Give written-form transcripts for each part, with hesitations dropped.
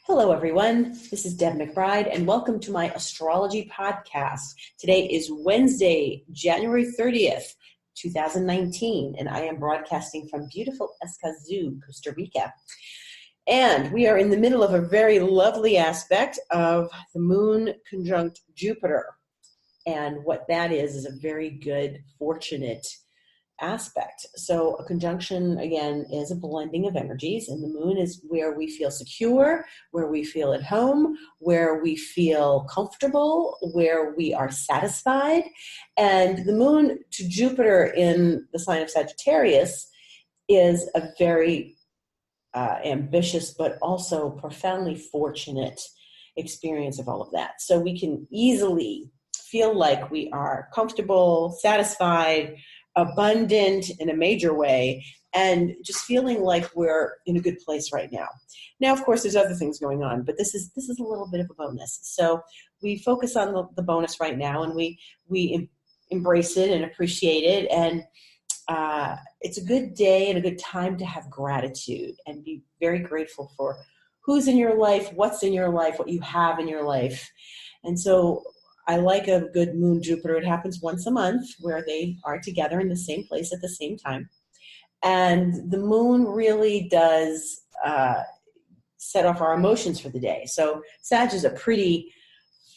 Hello, everyone. This is Deb McBride, and welcome to my astrology podcast. Today is Wednesday, January 30th, 2019, and I am broadcasting from beautiful Escazú, Costa Rica. And we are in the middle of a very lovely aspect of the moon conjunct Jupiter. And what that is a very good, fortunate aspect. So a conjunction, again, is a blending of energies, and the moon is where we feel secure, where we feel at home, where we feel comfortable, where we are satisfied. And the moon to Jupiter in the sign of Sagittarius is a very ambitious, but also profoundly fortunate experience of all of that. So we can easily feel like we are comfortable, satisfied, abundant in a major way, and just feeling like we're in a good place right now. Now, of course, there's other things going on, but this is a little bit of a bonus. So we focus on the bonus right now, and we embrace it and appreciate it. And it's a good day and a good time to have gratitude and be very grateful for who's in your life, what's in your life, what you have in your life. And so I like a good moon Jupiter. It happens once a month where they are together in the same place at the same time. And the moon really does set off our emotions for the day. So Sag is a pretty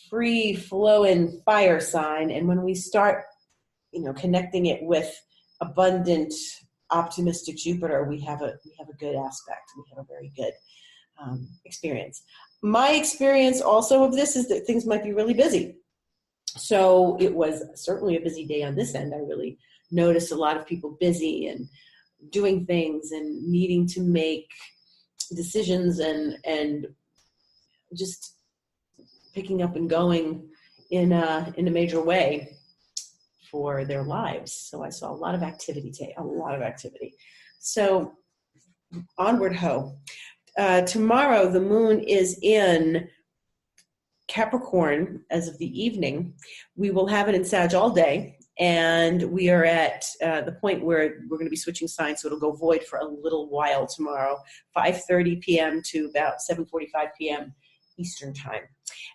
free-flowing fire sign. And when we start, connecting it with abundant, optimistic Jupiter, we have a good aspect. We have a very good experience. My experience also of this is that things might be really busy. So it was certainly a busy day on this end. I really noticed a lot of people busy and doing things and needing to make decisions and just picking up and going in a major way for their lives. So I saw a lot of activity today, a lot of activity. So onward ho. Tomorrow the moon is in Capricorn as of the evening. We will have it in Sag all day, and we are at the point where we're going to be switching signs, so it'll go void for a little while tomorrow, 5:30 p.m. to about 7:45 p.m. Eastern time.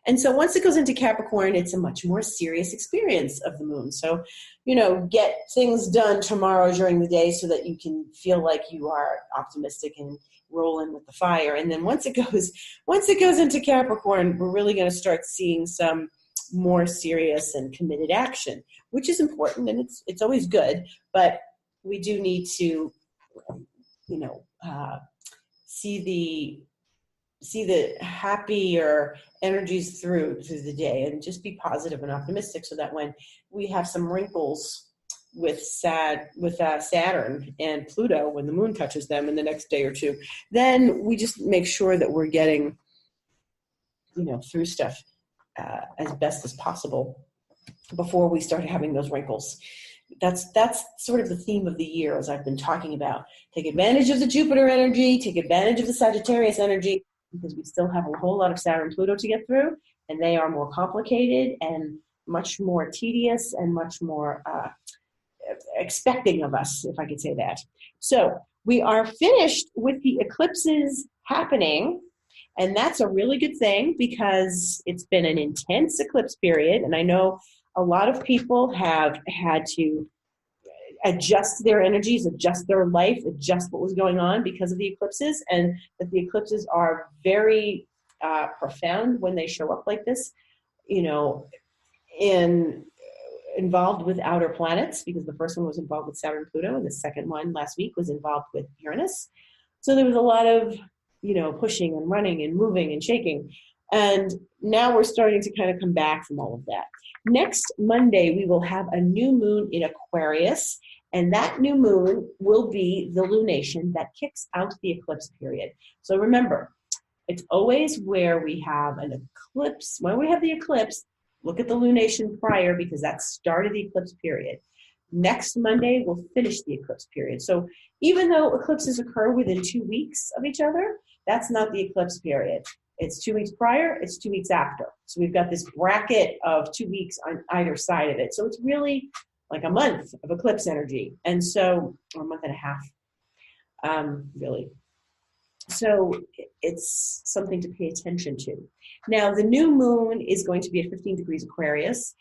And so once it goes into Capricorn, it's a much more serious experience of the moon. So, get things done tomorrow during the day so that you can feel like you are optimistic and roll in with the fire. And then once it goes into Capricorn, we're really going to start seeing some more serious and committed action, which is important, and it's always good. But we do need to, see the happier energies through the day, and just be positive and optimistic, so that when we have some wrinkles with Saturn and Pluto, when the moon touches them in the next day or two, then we just make sure that we're getting, through stuff as best as possible before we start having those wrinkles. That's sort of the theme of the year, as I've been talking about. Take advantage of the Jupiter energy, take advantage of the Sagittarius energy, because we still have a whole lot of Saturn and Pluto to get through, and they are more complicated and much more tedious and much more expecting of us, if I could say that. So we are finished with the eclipses happening, and that's a really good thing because it's been an intense eclipse period, and I know a lot of people have had to adjust their energies, adjust their life, adjust what was going on because of the eclipses, and that the eclipses are very profound when they show up like this, involved with outer planets, because the first one was involved with Saturn and Pluto, and the second one last week was involved with Uranus. So there was a lot of, pushing and running and moving and shaking. And now we're starting to kind of come back from all of that. Next Monday, we will have a new moon in Aquarius, and that new moon will be the lunation that kicks out the eclipse period. So remember, it's always where we have an eclipse. When we have the eclipse, look at the lunation prior, because that started the eclipse period. Next Monday, we'll finish the eclipse period. So even though eclipses occur within 2 weeks of each other, that's not the eclipse period. It's 2 weeks prior, it's 2 weeks after. So we've got this bracket of 2 weeks on either side of it. So it's really like a month of eclipse energy. And so, or a month and a half, really. So it's something to pay attention to. Now, the new moon is going to be at 15 degrees Aquarius,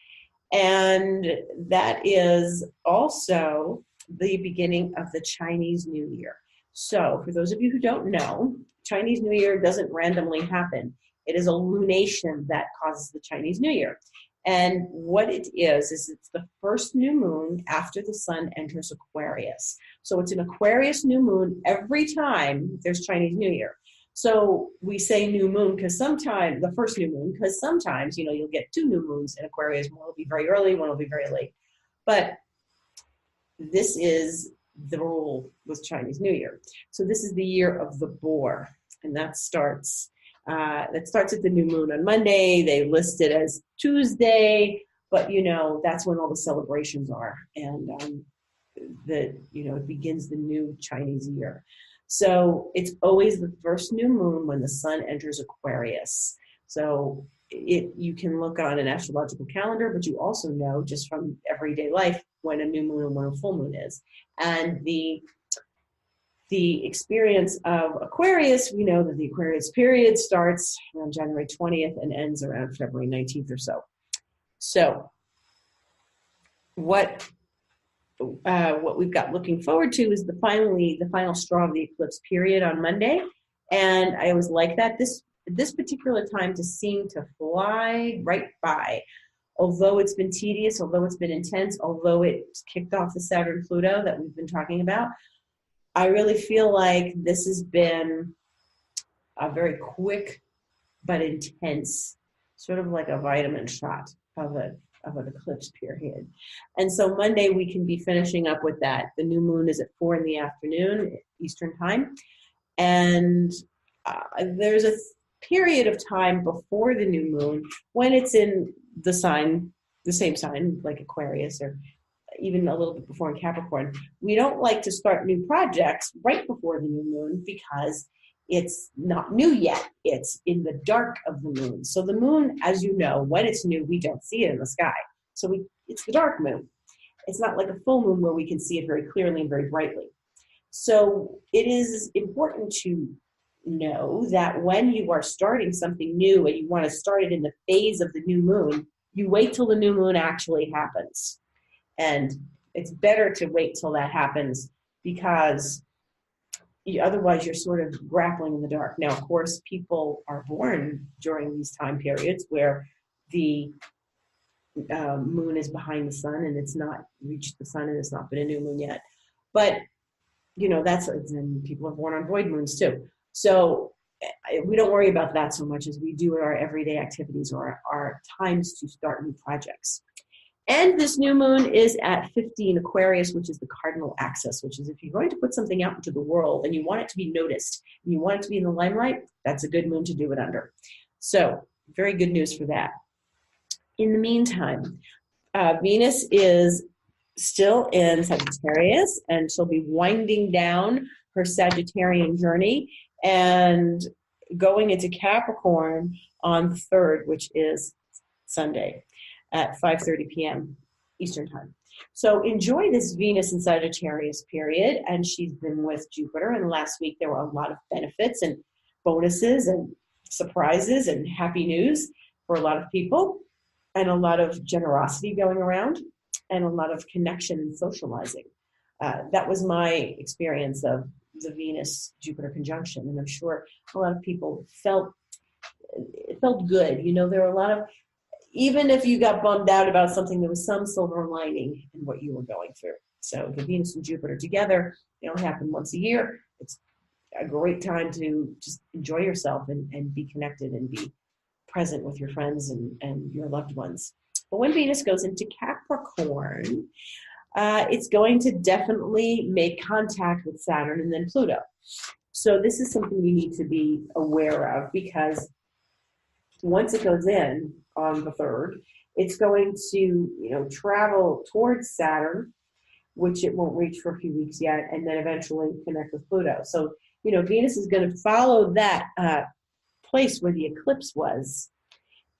and that is also the beginning of the Chinese New Year. So for those of you who don't know, Chinese New Year doesn't randomly happen. It is a lunation that causes the Chinese New Year. And what it is it's the first new moon after the sun enters Aquarius. So it's an Aquarius new moon every time there's Chinese New Year. So we say new moon because sometimes, the first new moon, because sometimes, you'll get two new moons in Aquarius. One will be very early, one will be very late. But this is the rule with Chinese New Year. So this is the year of the boar, and that starts at the new moon on Monday. They list it as Tuesday, but that's when all the celebrations are, and it begins the new Chinese year. So it's always the first new moon when the sun enters Aquarius. So you can look on an astrological calendar, but you also know just from everyday life when a new moon and when a full moon is. And the experience of Aquarius, we know that the Aquarius period starts around January 20th and ends around February 19th or so. So what we've got looking forward to is the final straw of the eclipse period on Monday. And I always like that. This particular time just seemed to fly right by. Although it's been tedious, although it's been intense, although it kicked off the Saturn-Pluto that we've been talking about, I really feel like this has been a very quick but intense, sort of like a vitamin shot of an eclipse period. And so Monday we can be finishing up with that. The new moon is at 4 p.m. Eastern time. And there's a period of time before the new moon when it's in the same sign, like Aquarius, or even a little bit before in Capricorn. We don't like to start new projects right before the new moon because it's not new yet. It's in the dark of the moon. So the moon, as you know, when it's new, we don't see it in the sky. So it's the dark moon. It's not like a full moon where we can see it very clearly and very brightly. So it is important to know that when you are starting something new and you want to start it in the phase of the new moon, you wait till the new moon actually happens. And it's better to wait till that happens because otherwise you're sort of grappling in the dark. Now, of course, people are born during these time periods where the moon is behind the sun and it's not reached the sun and it's not been a new moon yet. But, and people are born on void moons too. So we don't worry about that so much as we do in our everyday activities or our times to start new projects. And this new moon is at 15 Aquarius, which is the cardinal axis, which is if you're going to put something out into the world and you want it to be noticed and you want it to be in the limelight, that's a good moon to do it under. So very good news for that. In the meantime, Venus is still in Sagittarius, and she'll be winding down her Sagittarian journey and going into Capricorn on the 3rd, which is Sunday at 5:30 p.m. Eastern time. So enjoy this Venus in Sagittarius period. And she's been with Jupiter. And last week there were a lot of benefits and bonuses and surprises and happy news for a lot of people, and a lot of generosity going around, and a lot of connection and socializing. That was my experience of the Venus-Jupiter conjunction. And I'm sure a lot of people felt good. There were a lot of, even if you got bummed out about something, there was some silver lining in what you were going through. So the Venus and Jupiter together, they only happen once a year. It's a great time to just enjoy yourself and be connected and be present with your friends and your loved ones. But when Venus goes into Capricorn, it's going to definitely make contact with Saturn and then Pluto. So this is something you need to be aware of, because once it goes in on the 3rd, it's going to, travel towards Saturn, which it won't reach for a few weeks yet, and then eventually connect with Pluto. So, Venus is going to follow that place where the eclipse was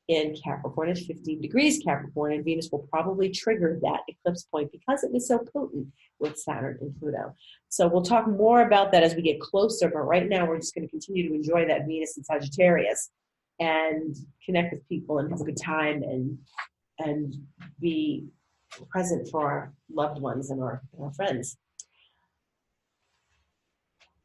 in Capricorn at 15 degrees Capricorn, and Venus will probably trigger that eclipse point because it was so potent with Saturn and Pluto. So we'll talk more about that as we get closer, but right now we're just going to continue to enjoy that Venus in Sagittarius and connect with people and have a good time and be present for our loved ones and our friends.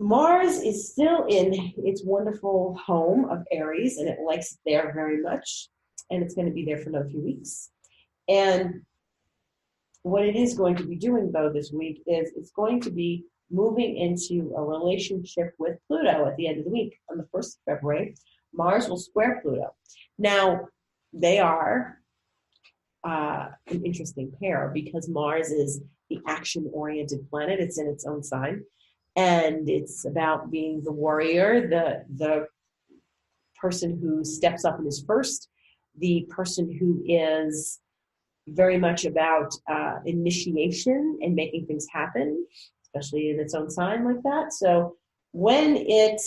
Mars is still in its wonderful home of Aries, and it likes it there very much, and it's going to be there for another few weeks. And what it is going to be doing, though, this week is it's going to be moving into a relationship with Pluto at the end of the week. On the 1st of February, Mars will square Pluto. Now, they are an interesting pair because Mars is the action-oriented planet. It's in its own sign. And it's about being the warrior, the person who steps up and is first, the person who is very much about initiation and making things happen, especially in its own sign like that. So when it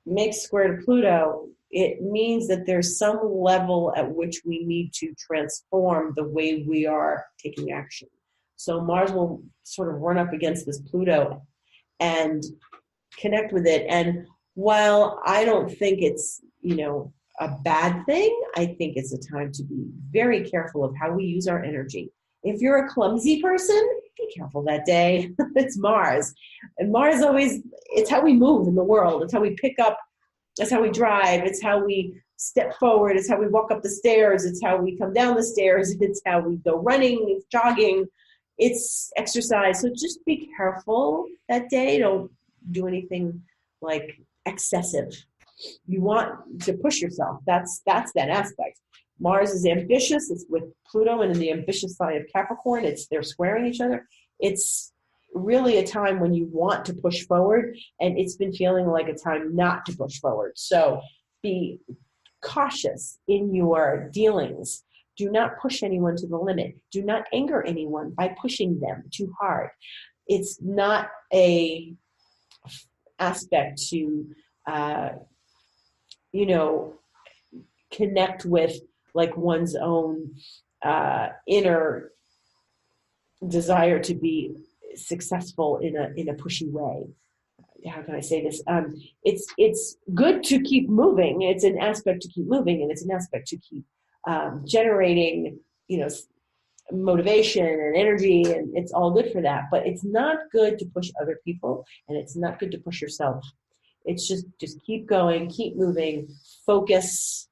makes square to Pluto, it means that there's some level at which we need to transform the way we are taking action. So Mars will sort of run up against this Pluto and connect with it. And while I don't think it's, a bad thing, I think it's a time to be very careful of how we use our energy. If you're a clumsy person, be careful that day. It's Mars. And Mars always, it's how we move in the world. It's how we pick up. It's how we drive. It's how we step forward. It's how we walk up the stairs. It's how we come down the stairs. It's how we go running, it's jogging. It's exercise. So just be careful that day. Don't do anything like excessive. You want to push yourself. That's that aspect. Mars is ambitious. It's with Pluto and in the ambitious side of Capricorn. They're squaring each other. It's really a time when you want to push forward, and it's been feeling like a time not to push forward. So be cautious in your dealings. Do not push anyone to the limit. Do not anger anyone by pushing them too hard. It's not a aspect to, connect with like one's own inner desire to be successful in a pushy way. How can I say this? It's good to keep moving. It's an aspect to keep moving, and it's an aspect to keep generating, motivation and energy, and it's all good for that. But it's not good to push other people, and it's not good to push yourself. It's just keep going, keep moving, focus,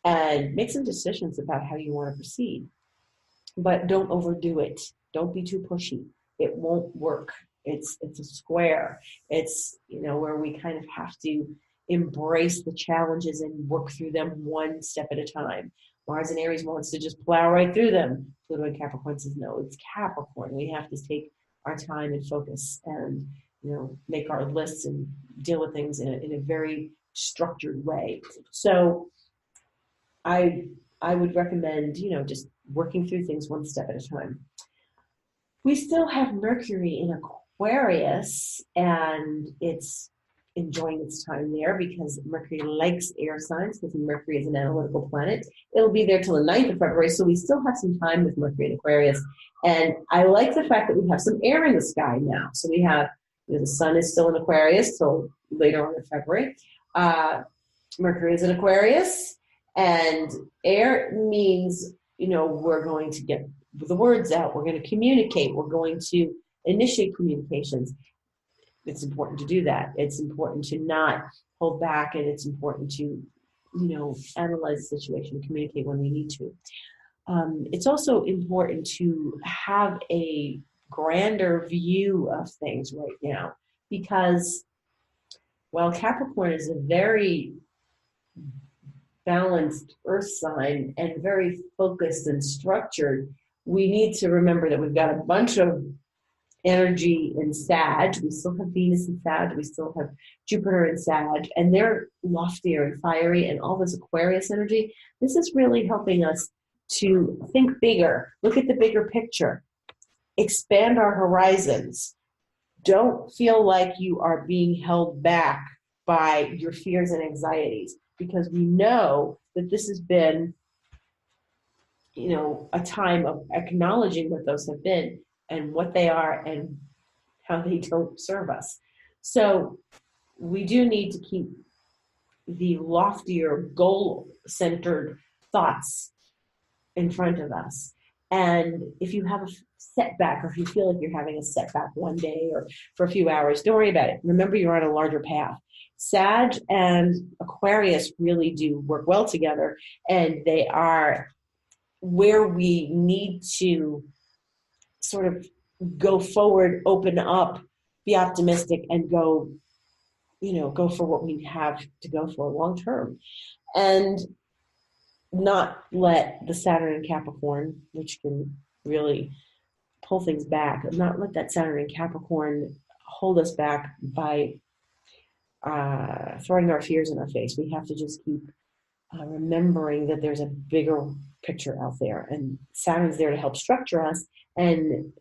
and make some decisions about how you want to proceed. But don't overdo it. Don't be too pushy. It won't work. It's a square. It's, where we kind of have to embrace the challenges and work through them one step at a time. Mars and Aries wants to just plow right through them. Pluto and Capricorn says, no, it's Capricorn. We have to take our time and focus and, make our lists and deal with things in a very structured way. So I would recommend, just working through things one step at a time. We still have Mercury in Aquarius, and it's enjoying its time there because Mercury likes air signs, because Mercury is an analytical planet. It'll be there till the 9th of February, so we still have some time with Mercury in Aquarius. And I like the fact that we have some air in the sky now. So we have, the sun is still in Aquarius till later on in February. Mercury is in Aquarius, and air means, we're going to get the words out. We're going to communicate. We're going to initiate communications. It's important to do that. It's important to not hold back, and it's important to, analyze the situation and communicate when we need to. It's also important to have a grander view of things right now, because while Capricorn is a very balanced earth sign and very focused and structured, we need to remember that we've got a bunch of energy in Sag. We still have Venus in Sag. We still have Jupiter in Sag, and they're loftier and fiery, and all this Aquarius energy. This is really helping us to think bigger, look at the bigger picture, expand our horizons. Don't feel like you are being held back by your fears and anxieties, because we know that this has been a time of acknowledging what those have been and what they are and how they don't serve us. So we do need to keep the loftier goal-centered thoughts in front of us. And if you have a setback, or if you feel like you're having a setback one day or for a few hours, don't worry about it. Remember, you're on a larger path. Sag and Aquarius really do work well together, and they are where we need to sort of go forward, open up, be optimistic, and go for what we have to go for long term. And not let the Saturn in Capricorn, which can really pull things back, not let that Saturn in Capricorn hold us back by throwing our fears in our face. We have to just keep remembering that there's a bigger picture out there, and Saturn's there to help structure us and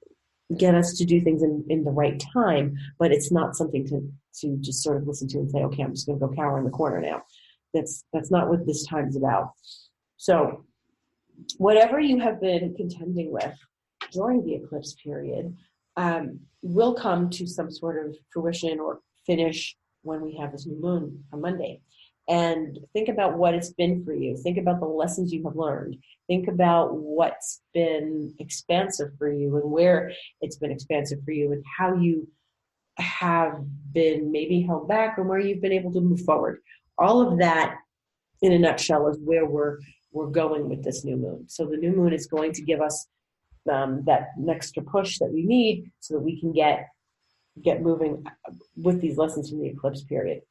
get us to do things in the right time, but it's not something to just sort of listen to and say, okay, I'm just going to go cower in the corner now. That's not what this time is about. So whatever you have been contending with during the eclipse period will come to some sort of fruition or finish when we have this new moon on Monday. And think about what it's been for you. Think about the lessons you have learned. Think about what's been expansive for you and where it's been expansive for you and how you have been maybe held back or where you've been able to move forward. All of that, in a nutshell, is where we're going with this new moon. So the new moon is going to give us that extra push that we need so that we can get moving with these lessons from the eclipse period.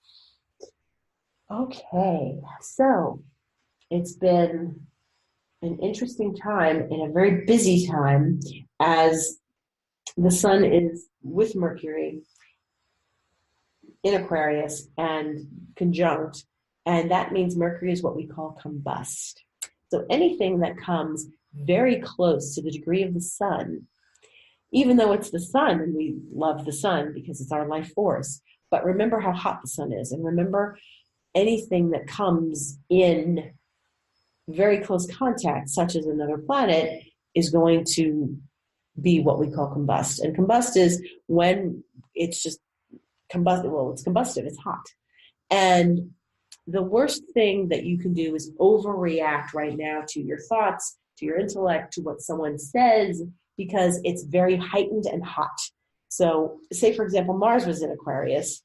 Okay, so it's been an interesting time and a very busy time as the sun is with Mercury in Aquarius and conjunct, and that means Mercury is what we call combust. So anything that comes very close to the degree of the sun, even though it's the sun and we love the sun because it's our life force, but remember how hot the sun is, and remember anything that comes in very close contact, such as another planet, is going to be what we call combust. And combust is when it's just combusted. Well, it's combusted, it's hot. And the worst thing that you can do is overreact right now to your thoughts, to your intellect, to what someone says, because it's very heightened and hot. So say, for example, Mars was in Aquarius,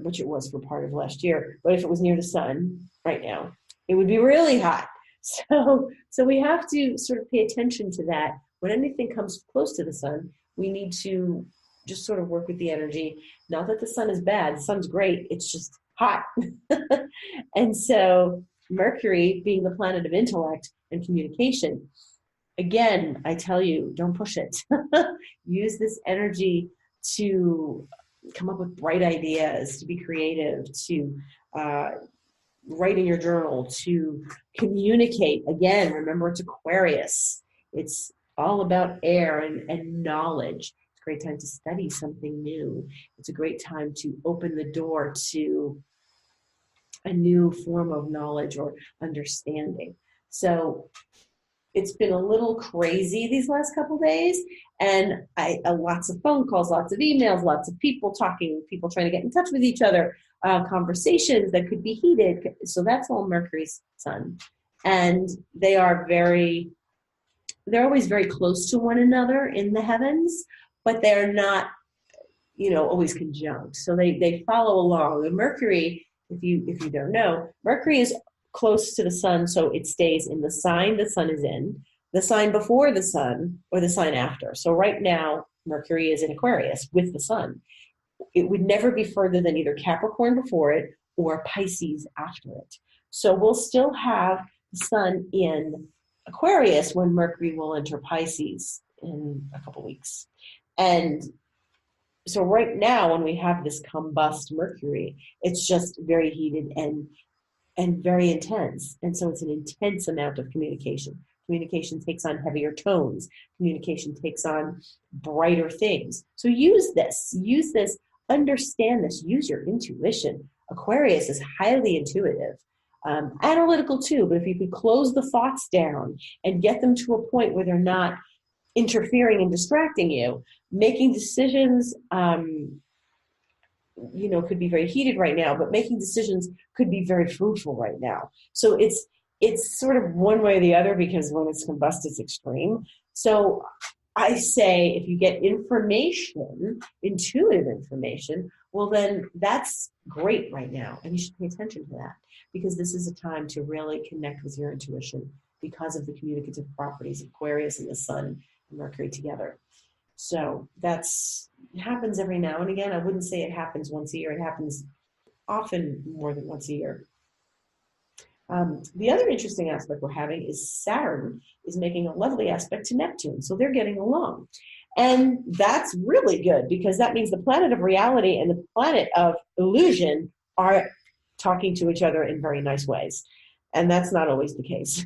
which it was for part of last year, but if it was near the sun right now, it would be really hot. So we have to sort of pay attention to that. When anything comes close to the sun, we need to just sort of work with the energy. Not that the sun is bad, the sun's great, it's just hot. And so Mercury, being the planet of intellect and communication, again, I tell you, don't push it. Use this energy to come up with bright ideas, to be creative, to write in your journal, to communicate. Again, remember, it's Aquarius. It's all about air and knowledge. It's a great time to study something new. It's a great time to open the door to a new form of knowledge or understanding. So it's been a little crazy these last couple of days, and lots of phone calls, lots of emails, lots of people talking, people trying to get in touch with each other, conversations that could be heated. So that's all Mercury's sun. And they're always very close to one another in the heavens, but they're not, always conjunct. So they follow along. And Mercury, if you don't know, Mercury is close to the sun, so it stays in the sign the sun is in, the sign before the sun, or the sign after. So right now, Mercury is in Aquarius with the sun. It would never be further than either Capricorn before it or Pisces after it. So we'll still have the sun in Aquarius when Mercury will enter Pisces in a couple weeks. And so right now, when we have this combust Mercury, it's just very heated and very intense. And so it's an intense amount of communication. Communication takes on heavier tones. Communication takes on brighter things. So use this, understand this, use your intuition. Aquarius is highly intuitive. Analytical too, but if you could close the thoughts down and get them to a point where they're not interfering and distracting you, making decisions, could be very heated right now, but making decisions could be very fruitful right now. So it's sort of one way or the other, because when it's combust, it's extreme. So I say, if you get information, intuitive information, well, then that's great right now. And you should pay attention to that, because this is a time to really connect with your intuition because of the communicative properties of Aquarius and the Sun and Mercury together. So it happens every now and again. I wouldn't say it happens once a year. It happens often more than once a year. The other interesting aspect we're having is Saturn is making a lovely aspect to Neptune. So they're getting along. And that's really good, because that means the planet of reality and the planet of illusion are talking to each other in very nice ways. And that's not always the case.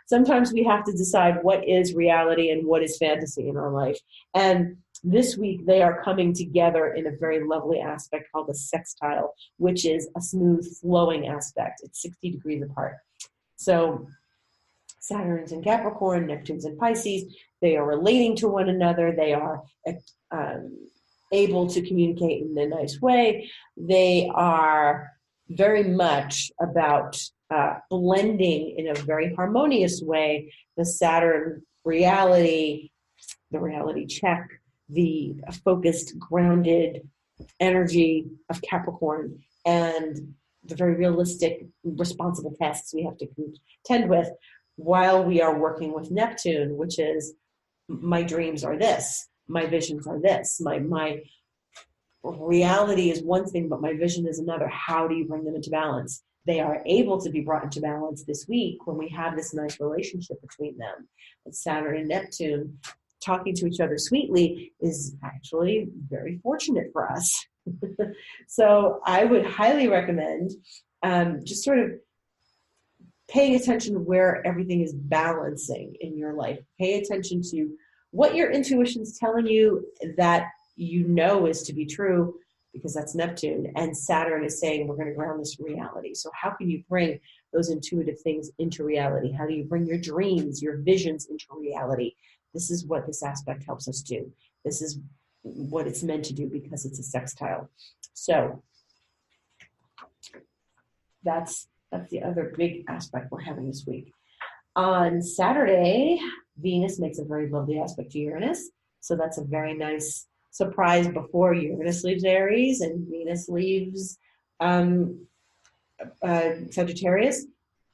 Sometimes we have to decide what is reality and what is fantasy in our life. And this week, they are coming together in a very lovely aspect called a sextile, which is a smooth, flowing aspect. It's 60 degrees apart. So Saturn's in Capricorn, Neptune's in Pisces. They are relating to one another. They are able to communicate in a nice way. They are very much about blending in a very harmonious way the Saturn reality, the reality check, the focused, grounded energy of Capricorn, and the very realistic, responsible tasks we have to contend with, while we are working with Neptune, which is, my dreams are this, my visions are this, my reality is one thing, but my vision is another. How do you bring them into balance? They are able to be brought into balance this week when we have this nice relationship between them. And Saturn and Neptune talking to each other sweetly is actually very fortunate for us. So I would highly recommend just sort of paying attention to where everything is balancing in your life. Pay attention to what your intuition's telling you that you know is to be true, because that's Neptune, and Saturn is saying we're going to ground this in reality. So how can you bring those intuitive things into reality? How do you bring your dreams, your visions into reality? This is what this aspect helps us do. This is what it's meant to do, because it's a sextile. So that's the other big aspect we're having this week. On Saturday, Venus makes a very lovely aspect to Uranus. So that's a very nice surprise before Uranus leaves Aries and Venus leaves Sagittarius.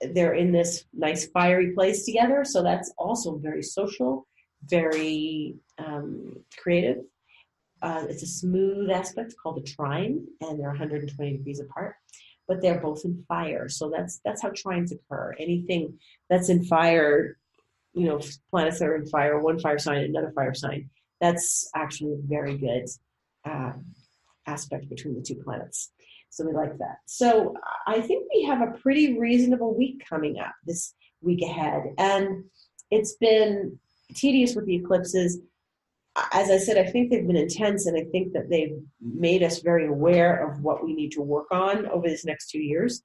They're in this nice fiery place together. So that's also very social, very creative. It's a smooth aspect called a trine, and they're 120 degrees apart, but they're both in fire. So that's how trines occur. Anything that's in fire, planets that are in fire, one fire sign, another fire sign, that's actually a very good aspect between the two planets. So we like that. So I think we have a pretty reasonable week coming up this week ahead. And it's been tedious with the eclipses. As I said, I think they've been intense, and I think that they've made us very aware of what we need to work on over these next 2 years.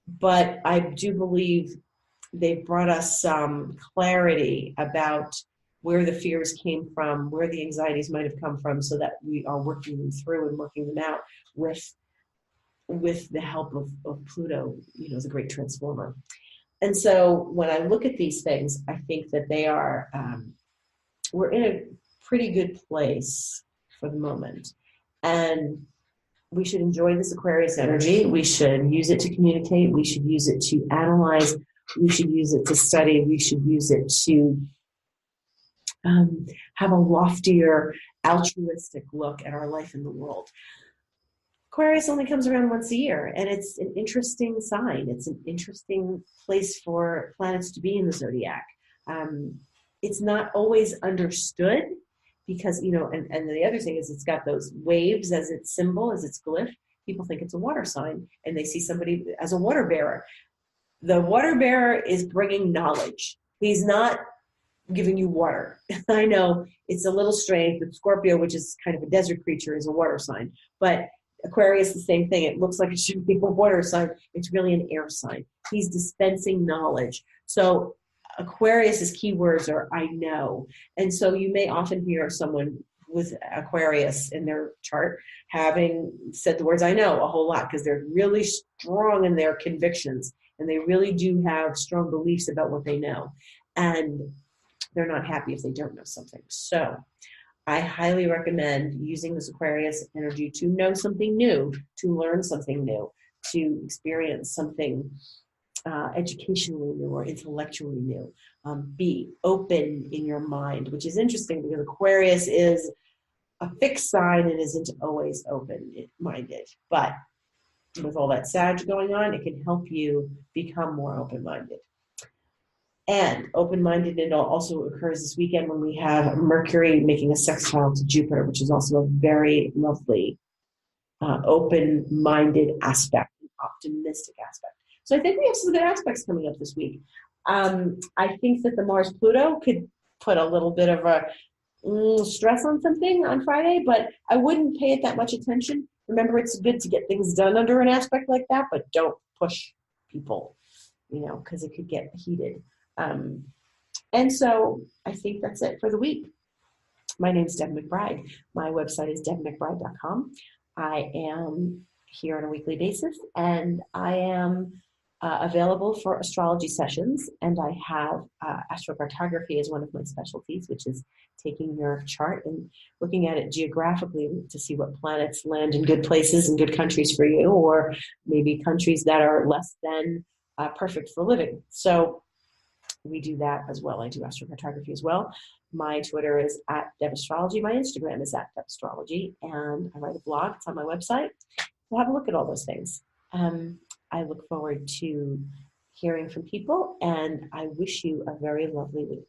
But I do believe they've brought us some clarity about where the fears came from, where the anxieties might have come from, so that we are working them through and working them out with the help of Pluto, as a great transformer. And so when I look at these things, I think that they are, we're in a pretty good place for the moment. And we should enjoy this Aquarius energy. We should use it to communicate. We should use it to analyze. We should use it to study. We should use it to have a loftier, altruistic look at our life in the world. Aquarius only comes around once a year, and it's an interesting sign. It's an interesting place for planets to be in the zodiac. It's not always understood because, and the other thing is it's got those waves as its symbol, as its glyph. People think it's a water sign, and they see somebody as a water bearer. The water bearer is bringing knowledge. He's not giving you water. I know it's a little strange, but Scorpio, which is kind of a desert creature, is a water sign. But Aquarius, the same thing. It looks like it should be a water sign. It's really an air sign. He's dispensing knowledge. So Aquarius's keywords are I know. And so you may often hear someone with Aquarius in their chart having said the words I know a whole lot because they're really strong in their convictions and they really do have strong beliefs about what they know. And they're not happy if they don't know something. So I highly recommend using this Aquarius energy to know something new, to learn something new, to experience something educationally new or intellectually new. Be open in your mind, which is interesting because Aquarius is a fixed sign and isn't always open-minded. But with all that Sag going on, it can help you become more open-minded. And open-minded, it also occurs this weekend when we have Mercury making a sextile to Jupiter, which is also a very lovely open-minded aspect, an optimistic aspect. So I think we have some good aspects coming up this week. I think that the Mars-Pluto could put a little bit of a stress on something on Friday, but I wouldn't pay it that much attention. Remember, it's good to get things done under an aspect like that, but don't push people, because it could get heated. And so I think that's it for the week. My name is Deb McBride. My website is debmcbride.com. I am here on a weekly basis, and I am available for astrology sessions, and I have astrocartography as one of my specialties, which is taking your chart and looking at it geographically to see what planets land in good places and good countries for you, or maybe countries that are less than perfect for living. So we do that as well. I do astrocartography as well. My Twitter is @DebAstrology. My Instagram is @DebAstrology. And I write a blog. It's on my website. So have a look at all those things. I look forward to hearing from people, and I wish you a very lovely week.